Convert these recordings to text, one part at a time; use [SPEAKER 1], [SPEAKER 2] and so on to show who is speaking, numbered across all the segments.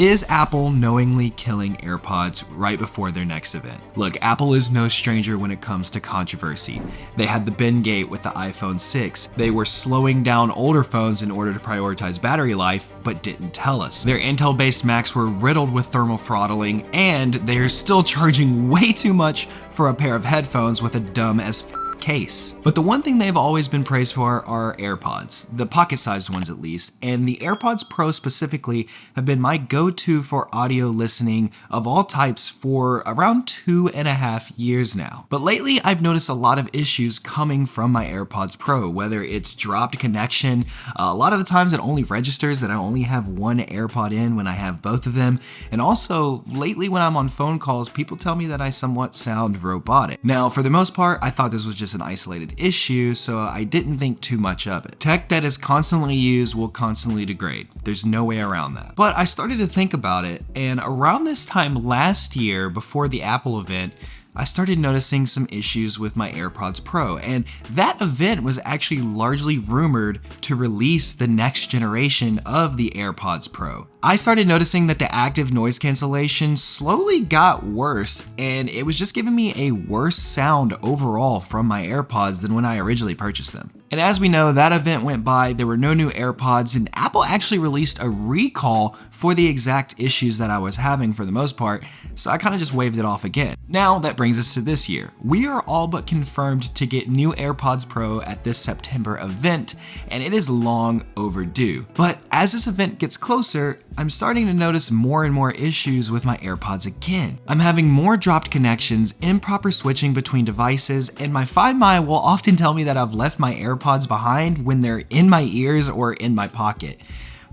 [SPEAKER 1] Is Apple knowingly killing AirPods right before their next event? Look, Apple is no stranger when it comes to controversy. They had the Bengate with the iPhone 6. They were slowing down older phones in order to prioritize battery life, but didn't tell us. Their Intel-based Macs were riddled with thermal throttling, and they're still charging way too much for a pair of headphones with a dumb as case. But the one thing they've always been praised for are AirPods, the pocket-sized ones at least, and the AirPods Pro specifically have been my go-to for audio listening of all types for around 2.5 years now. But lately I've noticed a lot of issues coming from my AirPods Pro, whether it's dropped connection. A lot of the times it only registers that I only have one AirPod in when I have both of them, and also lately when I'm on phone calls, people tell me that I somewhat sound robotic. Now, for the most part, I thought this was just an isolated issue, so I didn't think too much of it. Tech that is constantly used will constantly degrade. There's no way around that. But I started to think about it, and around this time last year, before the Apple event, I started noticing some issues with my AirPods Pro, and that event was actually largely rumored to release the next generation of the AirPods Pro. I started noticing that the active noise cancellation slowly got worse, and it was just giving me a worse sound overall from my AirPods than when I originally purchased them. And as we know, that event went by, there were no new AirPods, and Apple actually released a recall for the exact issues that I was having for the most part, so I kind of just waved it off again. Now that brings us to this year. We are all but confirmed to get new AirPods Pro at this September event, and it is long overdue. But as this event gets closer, I'm starting to notice more and more issues with my AirPods again. I'm having more dropped connections, improper switching between devices, and my Find My will often tell me that I've left my AirPods behind when they're in my ears or in my pocket.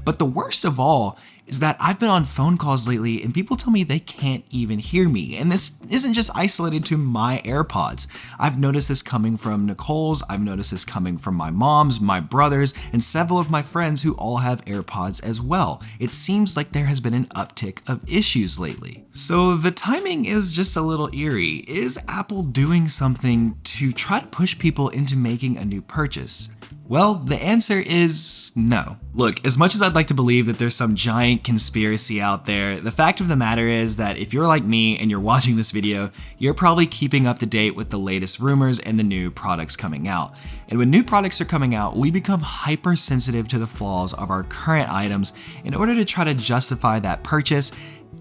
[SPEAKER 1] But the worst of all is that I've been on phone calls lately and people tell me they can't even hear me. And this isn't just isolated to my AirPods. I've noticed this coming from Nicole's, I've noticed this coming from my mom's, my brother's, and several of my friends who all have AirPods as well. It seems like there has been an uptick of issues lately. So the timing is just a little eerie. Is Apple doing something to try to push people into making a new purchase? Well, the answer is no. Look, as much as I'd like to believe that there's some giant conspiracy out there, the fact of the matter is that if you're like me and you're watching this video, you're probably keeping up to date with the latest rumors and the new products coming out. And when new products are coming out, we become hypersensitive to the flaws of our current items in order to try to justify that purchase,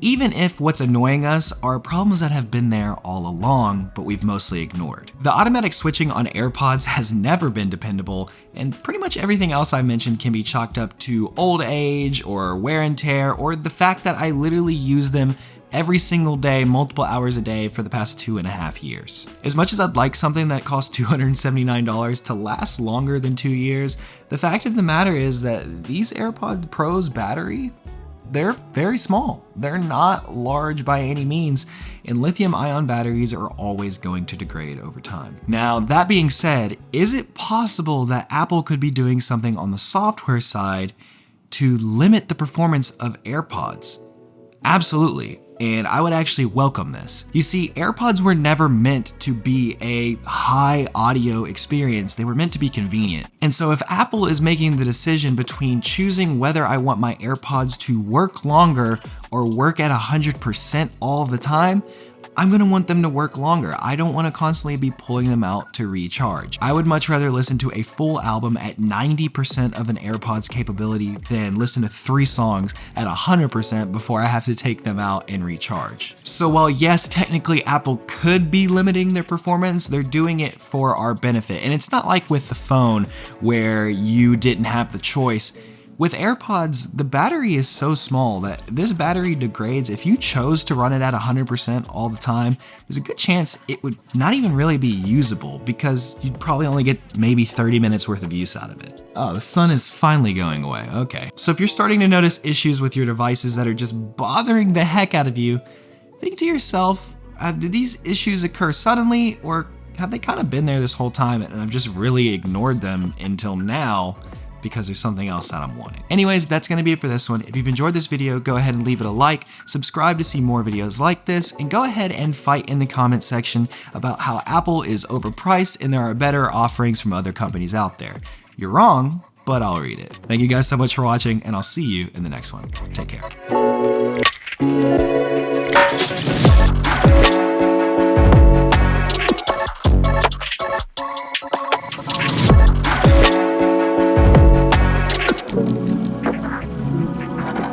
[SPEAKER 1] even if what's annoying us are problems that have been there all along, but we've mostly ignored. The automatic switching on AirPods has never been dependable, and pretty much everything else I mentioned can be chalked up to old age or wear and tear, or the fact that I literally use them every single day, multiple hours a day for the past 2.5 years. As much as I'd like something that costs $279 to last longer than 2 years, the fact of the matter is that these AirPods Pro's battery, they're very small. They're not large by any means, and lithium-ion batteries are always going to degrade over time. Now, that being said, is it possible that Apple could be doing something on the software side to limit the performance of AirPods? Absolutely. And I would actually welcome this. You see, AirPods were never meant to be a high audio experience. They were meant to be convenient. And so if Apple is making the decision between choosing whether I want my AirPods to work longer or work at 100% all the time, I'm gonna want them to work longer. I don't wanna constantly be pulling them out to recharge. I would much rather listen to a full album at 90% of an AirPod's capability than listen to 3 songs at 100% before I have to take them out and recharge. So while yes, technically Apple could be limiting their performance, they're doing it for our benefit. And it's not like with the phone where you didn't have the choice. With AirPods, the battery is so small that this battery degrades. If you chose to run it at 100% all the time, there's a good chance it would not even really be usable because you'd probably only get maybe 30 minutes worth of use out of it. Oh, the sun is finally going away. Okay. So if you're starting to notice issues with your devices that are just bothering the heck out of you, think to yourself, did these issues occur suddenly, or have they kind of been there this whole time and I've just really ignored them until now because there's something else that I'm wanting? Anyways, that's gonna be it for this one. If you've enjoyed this video, go ahead and leave it a like, subscribe to see more videos like this, and go ahead and fight in the comment section about how Apple is overpriced and there are better offerings from other companies out there. You're wrong, but I'll read it. Thank you guys so much for watching, and I'll see you in the next one. Take care.